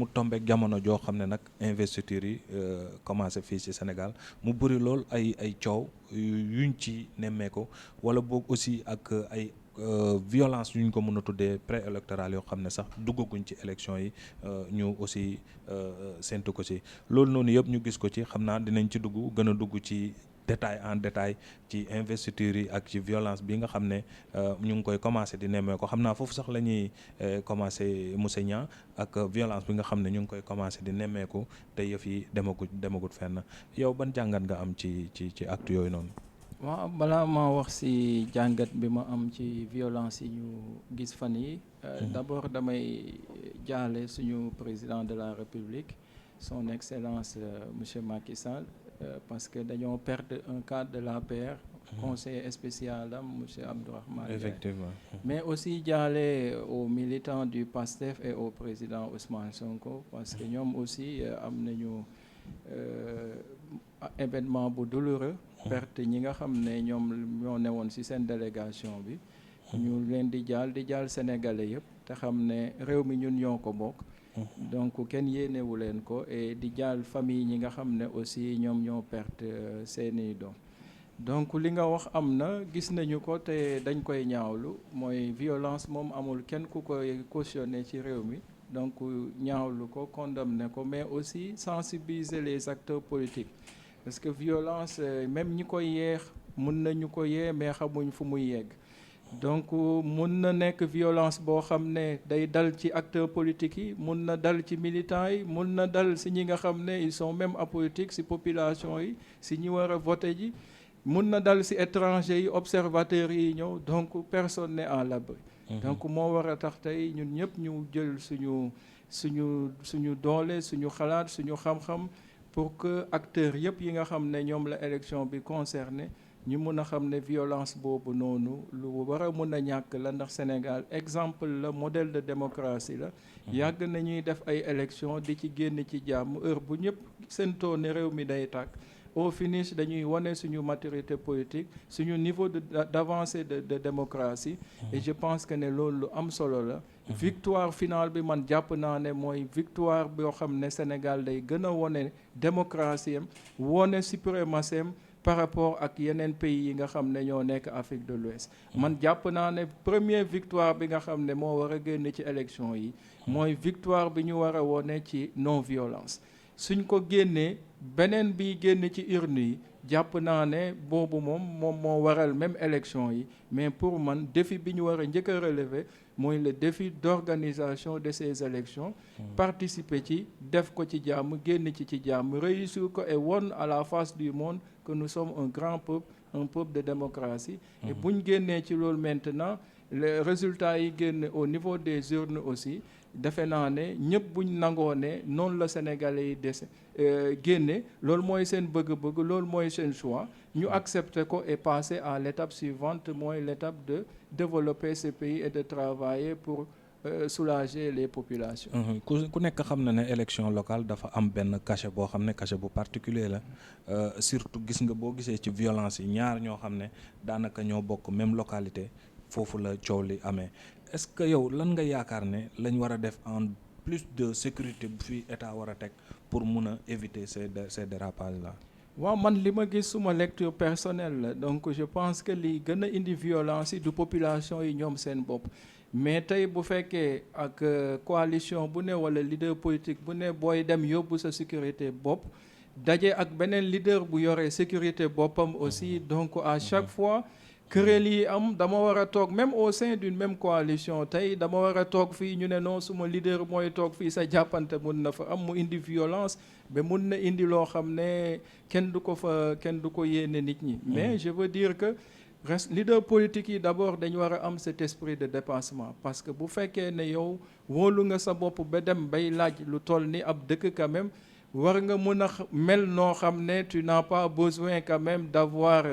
mu tombeek jamono joo xam ne nag investiture yi commencé fii ci Sénégal mu bëri lool ay coow yuñ ci nemmeeku wala boog aussi ak ay violence yuñ ko mën a tuddee préélectorale yoo xam ne sax duggaguñ ci élection yi ñu aussi séntu ko ci loolu noonu yëpp ñu gis ko ci xam naa dinañ ci dugg gën a dugg ci détail en détail ci investiture yi ak ci violence bi nga xam ne ñu ngi koy commencé di nemmee ko xam naa foofu sax la ñuy commencé monsieur Niang ak violence bi nga xam ne ñu ngi koy commencé di nemmeeku te yëf yi demagut fenn yow ban jàngat nga am ci acte yooyu noonu. waaw balaa ma wax ci jàngat bi ma am ci violence yi ñu gis fan yi d'abord damay jaale suñu président de la République son excellence monsieur Macky Sall parce que dañoo perdre un cadre de l'APR conseiller spécial am monsieur Abdourahmane effectivement mais aussi jaale aux militants du PASTEF et au président Ousmane Sonko parce que ñoom aussi am nañu événement bu douloureux perte ñi nga xam ne ñoom ñoo newoon ci seen délégation bi ñu leen di jaal sénégalais yëpp te xam ne réew mi ñun ñoo ko bokk donc kenn yéenewu leen ko et di jaal famille ñi nga xam ne aussi ñoom ñoo perte seeni doom donc li nga wax am na gis nañu ko te dañ koy ñaawlu mooy violence moom amul kenn ku koy cautionné ci réew mi donc ñaawlu ko condamné ko mais aussi sensibiliser les acteurs politiques parce que violence même ñi koy yeex mun nañu ko yee mais xamuñ fu muy yegg donc mun na nekk violence boo xam ne day dal ci acteurs politiques yi mun na dal ci militants yi mun na dal si ñi nga xam ne ils sont même apolitiques si population yi si ñi war a voter ji mun na dal si étrangers yi observateurs yi ñëw donc personne n'est à l'abri donc moo war a tax tey ñun ñëpp ñu jël suñu doole suñu xalaat suñu xam-xam pour que acteurs yëpp yi nga xam ne ñoom la élection bi concerné ñu mun a xam ne violence boobu noonu lu war a mun a ñàkk la ndax Sénégal exemple la modèle de démocratie la yàgg nañuy def ay élection di ci génn ci jàmm heure bu ñëpp séentoo ne réew mi day tàkk au finish dañuy wane suñu maturité politique suñu niveau d'avancée de démocratie et je pense que ne loolu lu am solo la victoire finale bi man jàpp naa ne mooy victoire boo xam ne Sénégal day gën a wone démocratie am wone suprématie am par rapport ak yeneen pays yi nga xam ne ñoo nekk Afrique de l'Ouest man jàpp naa ne première victoire bi nga xam ne moo war a génn ci élection yi mooy victoire bi ñu war a wone ci non violence suñ ko génnee beneen bi génn ci urne yi jàpp naa ne boobu moom moo waral même élection yi mais pour man défi bi ñu war a njëkk a relever mooy le défi d'organisation de ces élections participer ci def ko ci jàmm génn ci jàmm réussir ko et won à la face du monde que nous sommes un grand peuple un peuple de démocratie et buñ génnee ci loolu maintenant les résultats yi génn au niveau des urnes aussi defe naa ne ñëpp buñ nangoo ne noonu la Sénégalais yi dese génne loolu mooy seen bëgg-bëgg loolu mooy seen choix ñu accepter ko et passer à l'étape suivante mooy l'étape de développer ce pays et de travailler pour soulager les populations. ku nekk xam na ne élection locale dafa am benn cachet boo xam ne cachet bu particulier la surtout gis nga boo gisee ci violence yi ñaar ñoo xam ne daanaka ñoo bokk même localité foofu la coow li amee est-ce que yow lan nga yaakaar ne lañ war a def en plus de sécurité bu fi état war a teg pour mun a éviter ces dérapages là. waaw man li ma gis suma lecture personnelle la donc je pense que li gën a indi violence yi du population yi ñoom seen bopp mais tey bu fekkee ak coalition bu ne wala leader politique bu ne booy dem yóbbu sa sécurité bopp daje ak beneen leader bu yore sécurité boppam aussi donc à chaque fois kuréel yi am dama war a toog même au sein d'une même coalition tey dama war a toog fii ñu ne non suma leader mooy toog fii sa jàppante mun na fa am mu indi violence ba mun na indi loo xam ne kenn du ko yéene nit ñi mais je veux dire que leader politique yi d'abord dañu war a am cet esprit de dépassement parce que bu fekkee ne yow wóolu nga sa bopp ba dem bay laaj lu toll ni ab dëkk quand même war nga mën a mel noo xam ne tu n'as pas besoin quand même d'avoir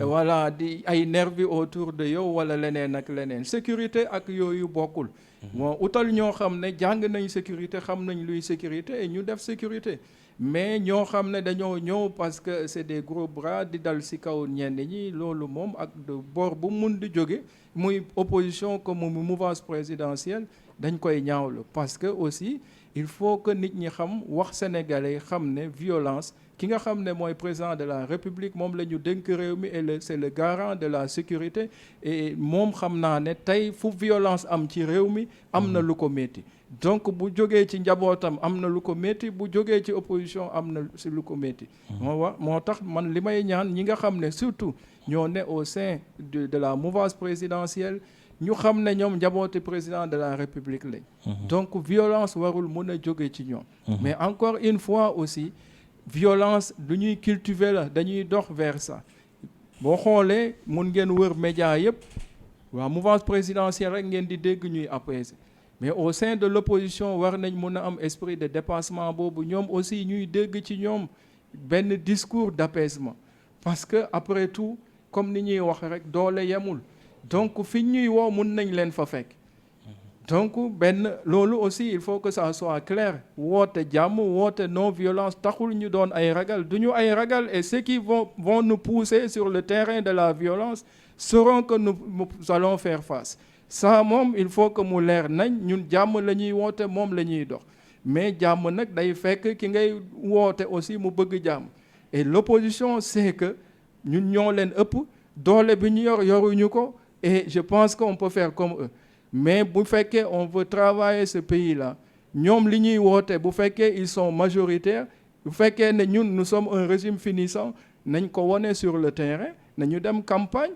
voilà di ay nervis autour de yow wala leneen ak leneen sécurité ak yooyu bokkul moo utal ñoo xam ne jàng nañ sécurité xam nañ luy sécurité et ñu def sécurité mais ñoo xam ne dañoo ñëw parce que c'est des gros bras di dal ci kaw ñenn ñi loolu moom ak de bord bu mun di jóge muy opposition comme mu mouvance présidentielle dañ koy ñaawlu parce que aussi il faut que nit ñi xam wax sénégalais xam ne violence ki nga xam ne mooy président de la république moom la ñu dénk réew mi et c'est le garant de la sécurité et moom xam naa ne tey fu violence am ci réew mi am na lu ko métti donc bu jógee ci njabootam am na lu ko métti bu jógee ci opposition am na si lu ko métti moo tax man li may ñaan ñi nga xam ne surtout ñoo ne au sein de la mouvance présidentielle ñu xam ne ñoom njabooti président de la république lañ donc violence warul mën a jóge ci ñoom mais encore une fois aussi violence du ñuy cultiver la dañuy dox vers ça boo xoolee mun ngeen wër média yëpp waa mouvance présidentielle rek ngeen di dégg ñuy apaiser mais au sein de l'opposition war nañ mun a am esprit de dépassement boobu ñoom aussi ñuy dégg ci ñoom benn discours d'apaisement parce que après tout comme ni ñuy wax rek doole yemul donc fi ñuy woo mun nañ leen fa fekk donc loolu aussi il faut que ça soit clair woote jàmm woote non violence taxul ñu doon ay ragal du ñu ay ragal et ceux qui vont nous pousser sur le terrain de la violence sauront que nous allons faire face ça moom il faut que mu leer nañ ñun jàmm la ñuy woote moom la ñuy dox mais jàmm nag day fekk ki ngay woote aussi mu bëgg jàmm et l'opposition c'est que ñun ñoo leen ëpp doole bi ñu yoruñu ko et je pense qu'on peut faire comme eux mais bu fekkee on veut travailler ce pays-là ñoom li ñuy woote bu fekkee ils sont majoritaires bu fekkee ne ñun nous sommes un régime finissant nañ ko wone sur le terrain nañu dem campagne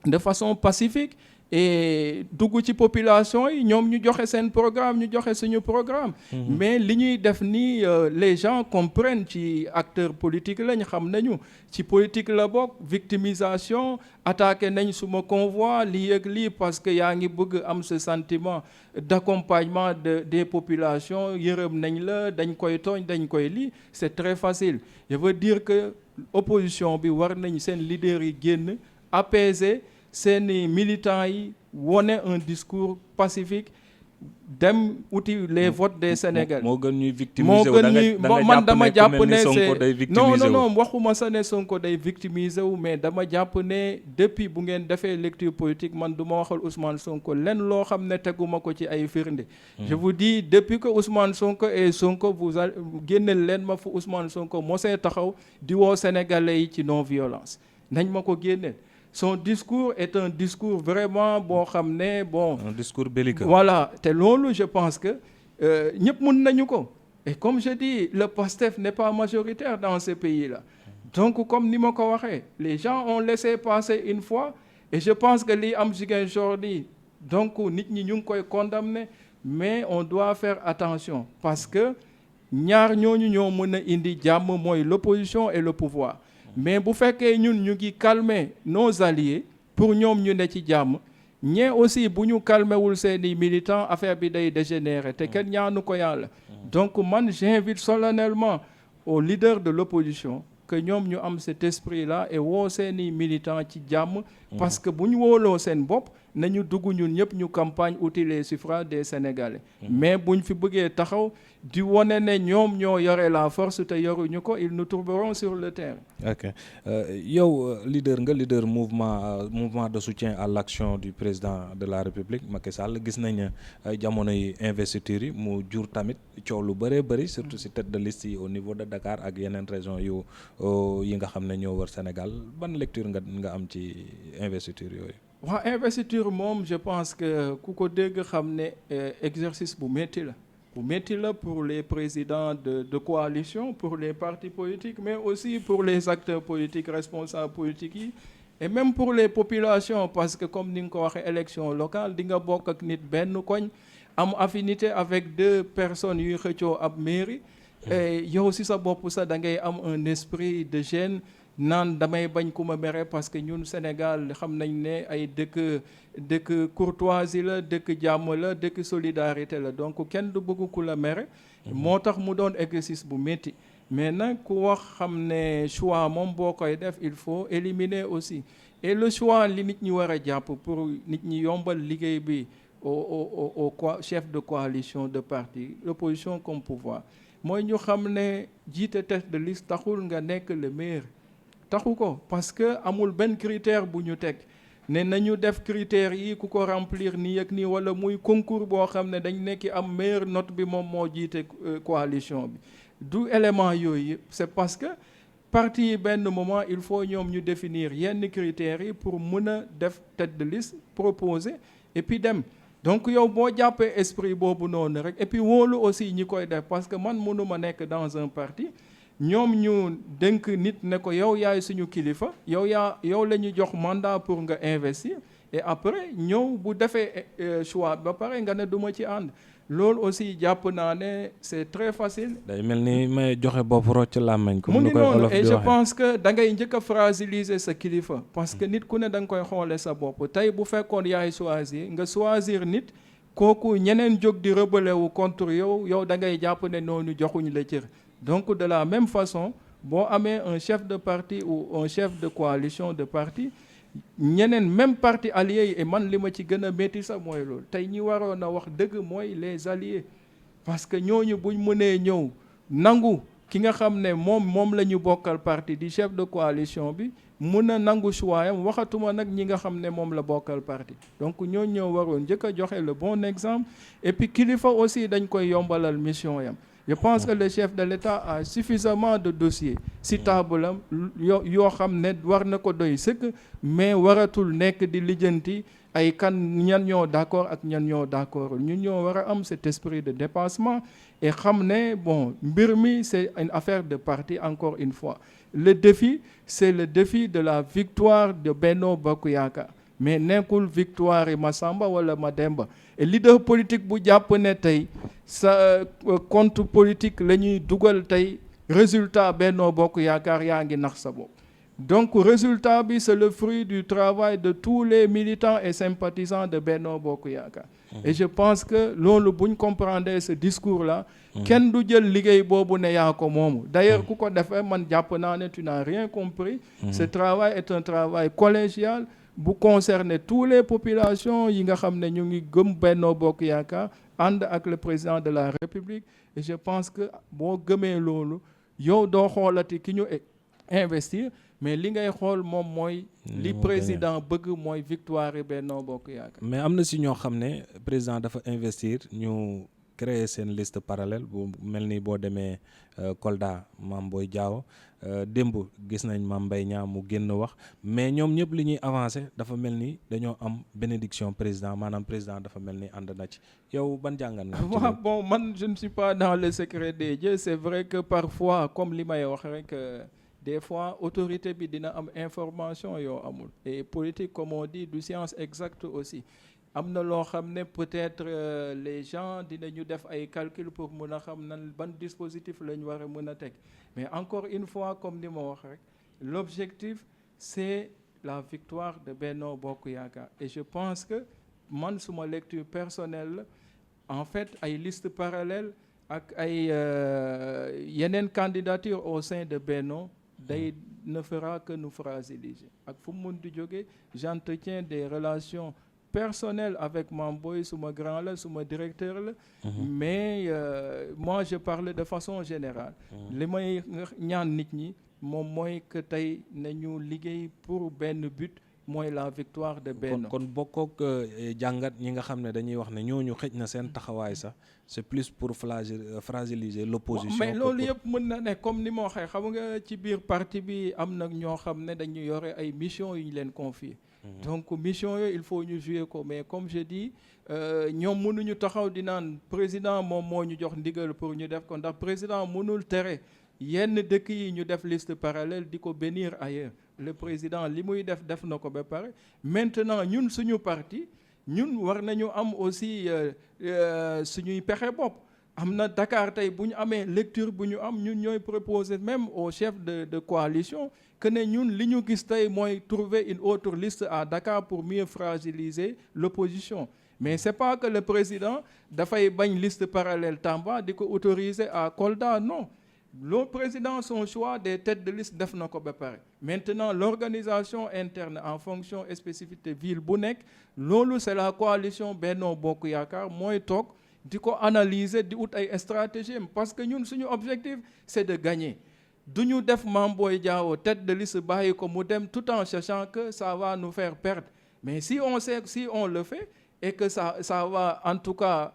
de façon pacifique et dugg ci population yi ñoom ñu joxe seen programme ñu joxe suñu programme mais li ñuy def nii les gens comprennent ci acteurs politiques lañ xam nañu ci politique la bokk victimisation attaqué nañ suma convoi lii ak lii parce que yaa ngi bëgg am ce sentiment d'accompagnement des populations yërëm nañ la dañ koy tooñ dañ koy lii c'est très facile je veux dire que opposition bi war nañ seen leaders yi génn apaiser seeni militants yi wone un discours pacifique dem uti les votes des Sénégalais. moo gën ñuy victimiser wu man dama jàpp ne c'est non waxuma sa ne Sonko day victimiser wu mais dama jàpp ne depuis bu ngeen defee lecture politique man du ma waxal Ousmane Sonko lenn loo xam ne teguma ko ci ay firnde. je vous dis depuis que Ousmane Sonko et Sonko vous génneel leen ma fu Ousmane Sonko mosee taxaw di woo Sénégalais yi ci non violence nañ ma ko génneel. Son discours est un discours vraiment boo xam ne bon. un discours belliqueux. Voilà te loolu je pense que ñëpp mun nañu ko et comme je dis le PASTEF n'est pas majoritaire dans ce pays-là donc comme ni ma ko waxee les gens ont laissé passer une fois et je pense que lii am Ziguinchor nii donc nit ñi ñu ngi koy condamner mais on doit faire attention parce que ñaar ñooñu ñoo mën a indi jàmm mooy l'opposition et le pouvoir. mais bu fekkee ñun ñu ngi calmer nos alliés pour ñoom ñu ne ci jàmm ñee aussi bu ñu calmewul seeni militants affaire bi day dégénérer te kenn ñaanu ko yàlla donc man j'invite solennellement aux leaders de l'opposition que ñoom ñu am cet esprit-là et woo seeni militants ci jàmm parce que bu ñu wóoloo seen bopp nañu dugg ñun ñëpp ñu campagne outil les suffrages des Sénégalais mais buñ fi bëggee taxaw di wone ne ñoom ñoo yore la force te yoruñu ko ils nous trouveront sur le terrain. ok yow leader mouvement de soutien à l'action du président de la République Macky Sall gis nañ jamono yi investiture yi mu jur tamit coow lu bëree bëri surtout ci tête de liste yi au niveau de Dakar ak yeneen régions yi nga xam ne ñoo wër Sénégal ban lecture nga am ci investiture yooyu. waaw investiture moom je pense que ku ko dégg xam ne exercice bu métti la pour les présidents de coalition pour les partis politiques mais aussi pour les acteurs politiques responsables politiques yi et même pour les populations parce que comme ni nga ko waxee élection locale di nga bokk ak nit benn koñ am affinité avec deux personnes yuy xëccoo ab mairie et yow si sa bopp sax da ngay am un esprit de gêne naan damay bañ ku ma mere parce que ñun Sénégal xam nañ ne ay dëkk courtoisie la dëkk jàmm la dëkk solidarité la donc kenn du bëgg ku la mere moo tax mu doon exercice bu métti mais nag ku wax xam ne choix moom boo koy def il faut éliminer aussi et le choix li nit ñi war a jàpp pour nit ñi yombal liggéey bi au chef de coalition de parti l'opposition comme pouvoir mooy ñu xam ne jiite tête de liste taxul nga nekk le maire taxu ko parce que amul benn critère bu ñu teg ne nañu def critères yi ku ko remplir nii ak nii wala muy concours boo xam ne dañ nekki am meilleure note bi moom moo jiite coalition bi du élément yooyu c'est parce que parti yi benn moment il faut ñoom ñu définir yenn critères yi pour mën a def tête de liste proposer et puis dem donc yow boo jàppee esprit boobu noonu rek et puis wóolu aussi ñi koy def parce que man mënuma nekk dans un parti ñoom ñu dénk nit ne ko yow yaay suñu kilifa yow la ñu jox mandat pour nga investir et après ñëw bu defee choix ba pare nga ne duma ci ànd loolu aussi jàpp naa ne c'est très facile. day mel ni may joxe bopp rocc làmmeñ ko mu ngi noonu et je pense que da ngay njëkk a fragiliser sa kilifa parce que nit ku ne da nga koy xoole sa bopp tey bu fekkoon yaay choisir nit kooku ñeneen jóg di rebeller wu contre yow da ngay jàpp ne noonu joxuñ la cër. Donc de la même façon boo amee un chef de parti ou un chef de coalition de parti ñeneen même parti alliés yi et man li ma ci gën a métti sax mooy loolu tey ñi waroon a wax dëgg mooy les alliés parce que ñooñu buñ mënee ñëw nangu ki nga xam ne moom la ñu bokkal parti di chef de coalition bi mun a nangu choix am waxatuma nag ñi nga xam ne moom la bokkal parti donc ñooñu ñoo waroon njëkk a joxe le bon exemple et puis kilifa aussi dañ koy yombalal mission yam. Je pense que le chef de l'État a suffisamment de dossiers si table am yoo xam ne war na ko doy sëkk mais waratul nekk di lijjanti ay kan ñan ñoo d'accord ak ñan ñoo d'accord ñun ñoo war a am cet esprit de dépassement et xam ne bon mbir mi c'est une affaire de parti encore une fois le défi c'est le défi de la victoire de Benno Bokk Yaakaar mais nekkul victoire yi Massamba wala Mademba et leader politique bu jàpp ne tey sa compte politique la ñuy dugal tey résultat Benno Bokk Yaakaar yaa ngi nax sa bopp donc résultat bi c'est le fruit du travail de tous les militants et sympathisants de Benno Bokk Yaakaar et je pense que loolu buñ comprendre ce discours là kenn du jël liggéey boobu ne yaa ko moomu d'ailleurs ku ko defee man jàpp naa ne tu n'as rien compris ce travail est un travail collégial bu concerner tous les populations yi nga xam ne ñu ngi gëm Benno Bokk Yaakaar ànd ak le président de la République et je pense que boo gëmee loolu yow doo xoolati ki ñu investir mais li ngay xool moom mooy li président bëgg mooy victoire yi Benno Bokk Yaakaar. mais am na si ñoo xam ne président dafa investir ñu créer seen liste parallèle bu mel ni boo demee Kolda Mame Boye Diao démb gis nañ Mame Mbaye Niang mu génn wax mais ñoom ñëpp li ñuy avancé dafa mel ni dañoo am bénédiction président maanaam président dafa mel ni ànd na ci yow ban jàngat nga. waaw bon man je ne suis pas dans le secret des dieux c'est vrai que parfois comme li may wax rek des fois autorité bi dina am information yoo amul et politique comme on dit du science exacte aussi. am na loo xam ne peut-être les gens dinañu def ay calcul pour mën a xam nan ban dispositif la ñu war a mën a teg mais encore une fois comme ni ma wax rek l'objectif c'est la victoire de Benno Bokk Yaakaar et je pense que man suma lecture personnelle en fait ay liste parallèle ak ay yeneen candidature au sein de Benno day ne fera que nous fragiliser ak fu mu mën di jóge j'entretiens des relations personnel avec Mame Boye suma grand la suma directeur la mais moi je parle de façon générale li may ñaan nit ñi moom mooy que tey nañu liggéey pour benn but mooy la victoire de Benno kon bokkook jàngat ñi nga xam ne dañuy wax ne ñooñu xëj na seen taxawaay sax c'est plus pour fragiliser l'opposition mais loolu yëpp mën na ne comme ni ma waxee xam nga ci biir parti bi am na ñoo xam ne dañu yore ay mission yu ñu leen confier donc mission yooyu il faut ñu jouer ko mais comme je dis ñoom mënuñu taxaw di naan président moom moo ñu jox ndigal pour ñu def ko ndax président mënul tere yenn dëkk yi ñu def liste parallèle di ko bénir ailleurs le président li muy def na ko ba pare maintenant ñun suñu parti ñun war nañu am aussi suñuy pexe bopp am na Dakar tey bu ñu amee lecture bu ñu am ñun ñooy proposer même au chef de coalition que ne ñun li ñu gis tey mooy trouver une autre liste à Dakar pour mieux fragiliser l'opposition mais c'est pas que le président dafay bañ liste parallèle Tamba di ko autoriser à Kolda non le président son choix des têtes de liste def na ko ba pare maintenant l'organisation interne en fonction spécificité ville bu nekk loolu c'est la coalition Benno Bokk Yaakaar mooy toog di ko analyser di ut ay stratégie parce que ñun suñu objectif c'est de gagner du ñu def Mame Boye Diao tête de liste bàyyi ko mu dem tout en sachant que ça va nous faire perdre mais si on le fait et que ça va en tout cas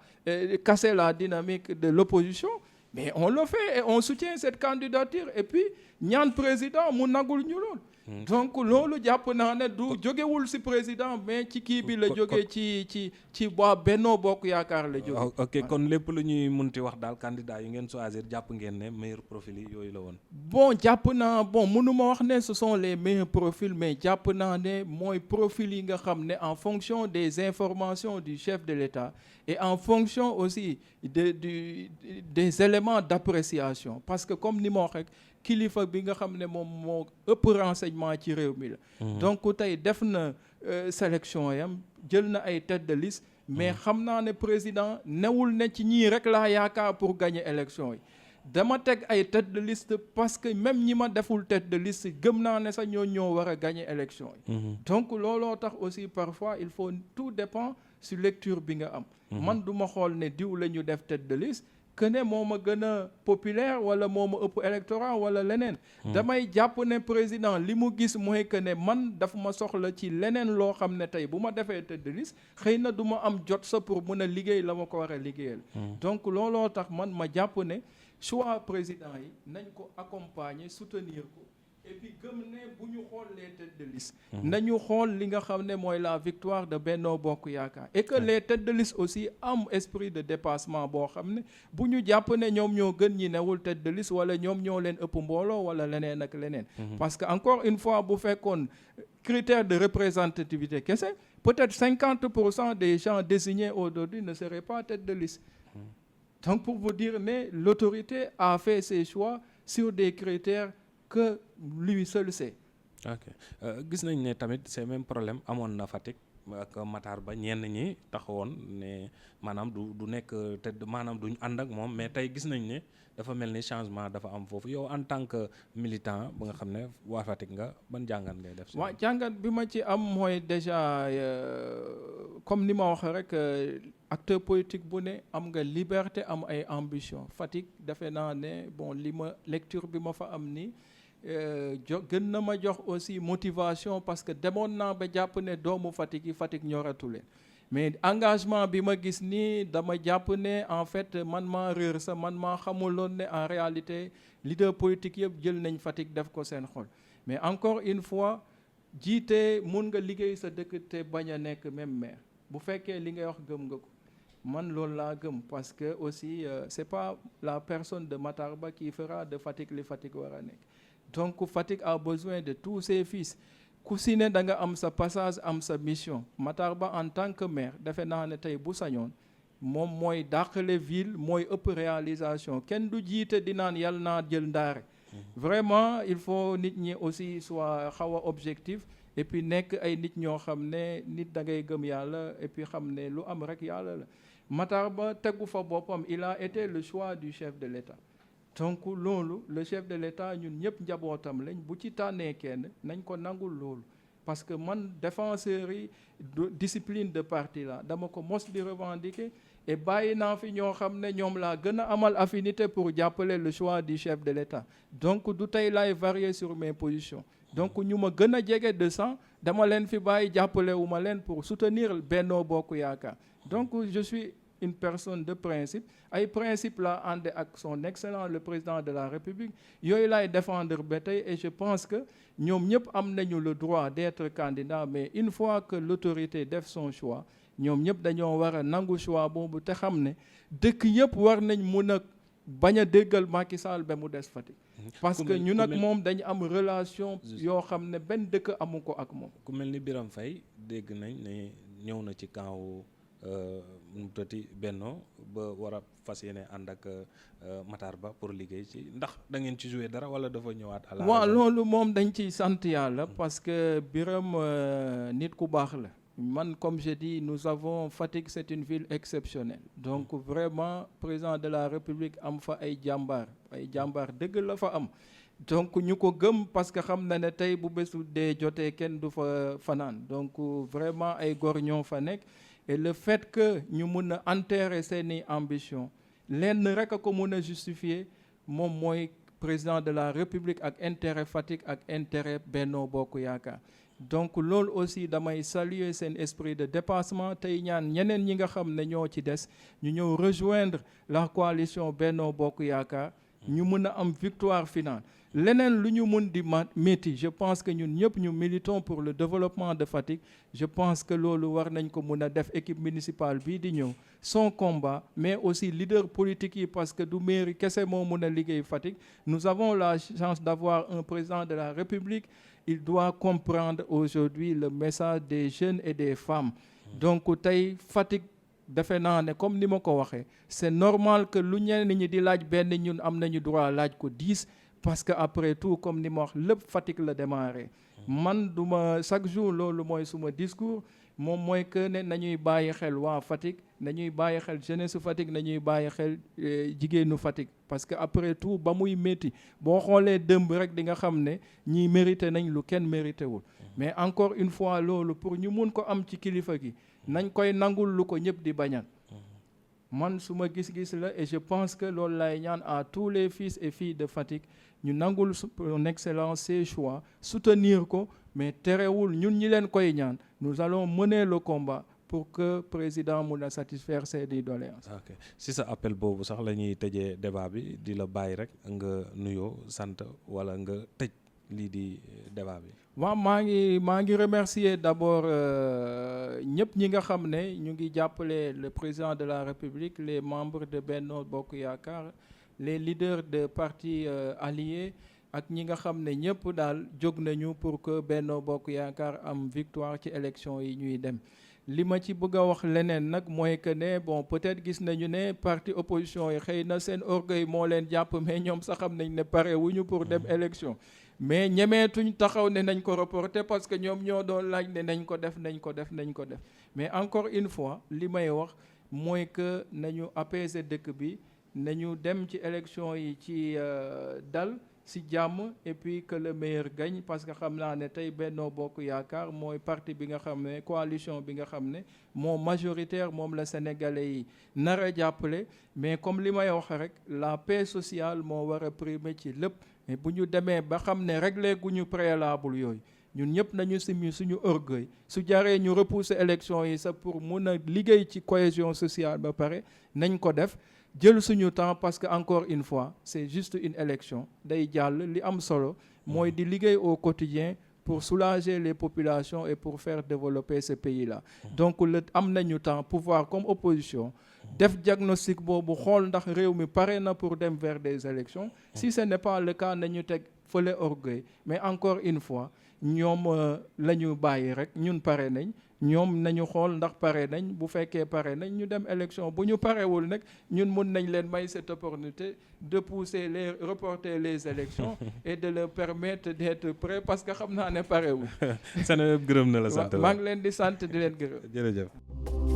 casser la dynamique de l'opposition, mais on le fait et on soutient cette candidature et puis ñaan président mu nagul ñu lool. donc loolu jàpp naa ne du jógewul ci président mais ci kii bi la jógee ci waa Benno Bokk Yaakaar la jóge. ok kon lépp lu ñuy munti wax daal candidat yi ngeen choisir jàpp ngeen ne meilleur profil yi yooyu la woon. bon jàpp naa bon mënuma wax ne ce sont les meilleurs profils mais jàpp naa ne mooy profil yi nga xam ne en fonction des informations du chef de l'État et en fonction aussi des éléments d'appréciation parce que comme ni ma wax rek kilifa bi nga xam ne moom moo ëpp renseignement ci réew mi la. donc tey def na sélection yam jël na ay tête de liste. mais xam naa ne président newul ne ci ñii rek laa yaakaar pour gagner élection yi. dama teg ay tête de liste parce que même ñi ma deful tête de liste gëm naa ne sax ñoo war a gagner élection yi. donc looloo tax aussi parfois il faut tout dépend sur lecture bi nga am. man du ma xool ne diw la ñu def tête de liste. que ne moo ma gën a populaire wala moo ma ëpp électorat wala leneen. damay jàpp ne président li mu gis mooy que ne man daf ma soxla ci leneen loo xam ne tey bu ma defee tête de liste xëy na du ma am jot sa pour mën a liggéey la ma ko war a liggéeyal. donc looloo tax man ma jàpp ne choix président yi nañ ko accompagner soutenir ko et puis gëm ne bu ñu xool les têtes de liste. nañu xool li nga xam ne mooy la victoire de Benno Bokk Yaakaar et que les têtes de liste aussi am esprit de dépassement boo xam ne bu ñu jàpp ne ñoom ñoo gën ñi newul tête de liste wala ñoom ñoo leen ëpp mbooloo wala leneen ak leneen. parce que encore une fois bu fekkoon critère de représentativité kese peut-être 50% des gens désignés aujourd'hui ne seraient pas tête de liste. donc pour vous dire ne l'autorité a fait ses choix sur des critères que lui seul sait. ok gis nañ ne tamit c'est même problème amoon na Fatick ak Matar Ba ñenn ñi taxawoon ne maanaam du nekk te maanaam duñ ànd ak moom mais tey gis nañ ne dafa mel ni changement dafa am foofu yow en tant que militant ba nga xam ne waa Fatick nga ban jàngat ngay def. waaw jàngat bi ma ci am mooy déjà comme ni ma wax rek acteur politique bu ne am nga liberté am ay ambition Fatick defe naa ne bon li ma lecture bi ma fa am ni gën na ma jox aussi motivation parce que demoon naa ba jàpp ne doomu Fatick yi Fatick ñoratu leen mais engagement bi ma gis nii dama jàpp ne en fait man maa réer sa man maa xamuloon ne en réalité leader politique yëpp jël nañ Fatick def ko seen xol mais encore une fois jiite mun nga liggéey sa dëkk te bañ a nekk même maire bu fekkee li ngay wax gëm nga ko man loolu laa gëm parce que aussi c'est pas la personne de Matar Ba qui fera de Fatick li Fatick war a nekk. donc Fatick a besoin de tous ses fils ku si ne da nga am sa passage am sa mission Matar Ba en tant que maire defe naa ne tey bu sañoon moom mooy dàqale ville mooy ëpp réalisation kenn du jiite di naan yàlla naa jël ndaare vraiment il faut nit ñi aussi soit xaw a objectif et puis nekk ay nit ñoo xam ne nit da ngay gëm yàlla et puis xam ne lu am rek yàlla la Matar Ba tegu fa boppam il a été le choix du chef de l'État donc loolu le chef de l'État ñun ñëpp njabootam lañ bu ci tànnee kenn nañ ko nangul loolu parce que man défenseurs yi discipline de parti la dama ko mos di revendiquer et bàyyi naa fi ñoo xam ne ñoom laa gën a amal affinité pour jàppale le choix du chef de l'État donc du tey laay varier sur mes positions donc ñu ma gën a jege de sang dama leen fi bàyyi jàppale wu ma leen pour soutenir Benno Bokk Yaakaar donc je suis une personne de principe ay principe la ànd ak son excellent le président de la République yooyu laay défendre ba tey et je pense que ñoom ñëpp am nañu le droit d'être candidat mais une fois que l'autorité def son choix ñoom ñëpp dañoo war a nangu choix boobu te xam ne dëkk yëpp war nañ mun a bañ a déggal Macky Sall ba mu des Fatick parce que ñun ak moom dañu am relation yoo xam ne benn dëkk amu ko ak moom ku mel ni Birame Faye dégg nañ ne ñëw na ci camp mu tëti Benno ba war a fas yéene ànd ak Matar Ba pour liggéey ci ndax da ngeen ci jouer dara wala dafa ñëwaat à la waaw loolu moom dañ ciy sant yàlla parce que Birame nit ku baax la man comme je dis nous avons Fatick c'est une ville exceptionnelle donc vraiment président de la République am fa ay jàmbaar dëgg la fa am donc ñu ko gëm parce que xam na ne tey bu bésu dee jotee kenn du fa fanaan donc vraiment ay góor ñoo fa nekk et le fait que ñu mun a enterrer seeni ambition lenn rek a ko mun a justifier moom mooy président de la République ak intérêt Fatick ak intérêt Benno Bokk Yaakaar donc loolu aussi damay saluer seen esprit de dépassement tey ñaan ñeneen ñi nga xam ne ñoo ci des ñu ñëw rejoindre la coalition Benno Bokk Yaakaar ñu mën a am victoire finale. leneen lu ñu mun di métti je pense que ñun ñëpp ñu militons pour le développement de Fatick je pense que loolu war nañ ko mun a def équipe municipale bii di ñëw son combat mais aussi leader politique yi parce que du mairie kese moo mun a liggéey Fatick. Nous avons la chance d'avoir un président de la République. Il doit comprendre aujourd'hui le message des jeunes et des femmes. Donc tey Fatick defe naa ne comme ni ma ko waxee c'est normal que lu ñenn ñi di laaj benn ñun am nañu droit laaj ko 10 parce que après tout comme ni ma wax lépp Fatick la démarré. man duma chaque jour loolu mooy suma discours moom mooy que ne nañuy bàyyi xel waa Fatick nañuy bàyyi xel jeunesse Fatick nañuy bàyyi xel jigéenu Fatick parce que après tout ba muy métti boo xoolee dëmb rek di nga xam ne ñii mérité nañ lu kenn mérité wul mais encore une fois loolu pour ñu mun ko am ci kilifa gi nañ koy nangul lu ko ñëpp di bañal man suma gis-gis la et je pense que loolu lay ñaan à tous les fils et filles de Fatick ñu nangul son excellence ses choix soutenir ko mais terewul ñun ñi leen koy ñaan nous allons mener le combat pour que président mun a satisfaire ses doléances. ok si sa appel boobu sax la ñuy tëjee débat bi di la bàyyi rek nga nuyoo sant wala nga tëj lii di débat bi. waaw maa ngi remercier d'abord ñëpp ñi nga xam ne ñu ngi jàppale le président de la République les membres de Benno Bokk Yaakaar les leaders de partis alliés ak ñi nga xam ne ñëpp daal jóg nañu pour que Benno Bokk Yaakaar am victoire ci élection yi ñuy dem. li ma ci bëgg a wax leneen nag mooy que ne bon peut-être gis nañu ne parti opposition yi xëy na seen orgueil moo leen jàpp mais ñoom sax xam nañ ne pare wuñu pour dem élection mais ñemeetuñ taxaw ne nañ ko reporter parce que ñoom ñoo doon laaj ne nañ ko def mais encore une fois li may wax mooy que nañu apaiser dëkk bi nañu dem ci élection yi ci dal si jàmm et puis que le meilleur gagne parce que xam naa ne tey Benno Bokk Yaakaar mooy parti bi nga xam ne coalition bi nga xam ne moo majoritaire moom la sénégalais yi nar a jàppale mais comme li may wax rek la paix sociale moo war a primer ci lépp mais bu ñu demee ba xam ne réglé guñu préalable yooyu ñun ñëpp nañu simi suñu orgueil su jaree ñu repousser élection yi sax pour mun a liggéey ci cohésion sociale ba pare nañ ko def jël suñu temps parce que encore une fois c'est juste une élection day jàll li am solo mooy di liggéey au quotidien pour soulager les populations et pour faire développer ce pays-là. Donc am nañu temps pouvoir comme opposition def diagnostic boobu xool ndax réew mi pare na pour dem vers des élections. Si ce n'est pas le cas nañu teg fële orgueil mais encore une fois ñoom la ñu bàyyi rek ñun pare nañ ñoom nañu xool ndax pare nañ bu fekkee pare nañ ñu dem élection bu ñu parewul nag ñun mun nañ leen may cette opportunité de reporter les élections et de leur permettre d'être prêts parce que xam naa ne parewul. Seneweb gërëm na la sant la maa ngi leen di sant di leen gërëm. jërëjëf.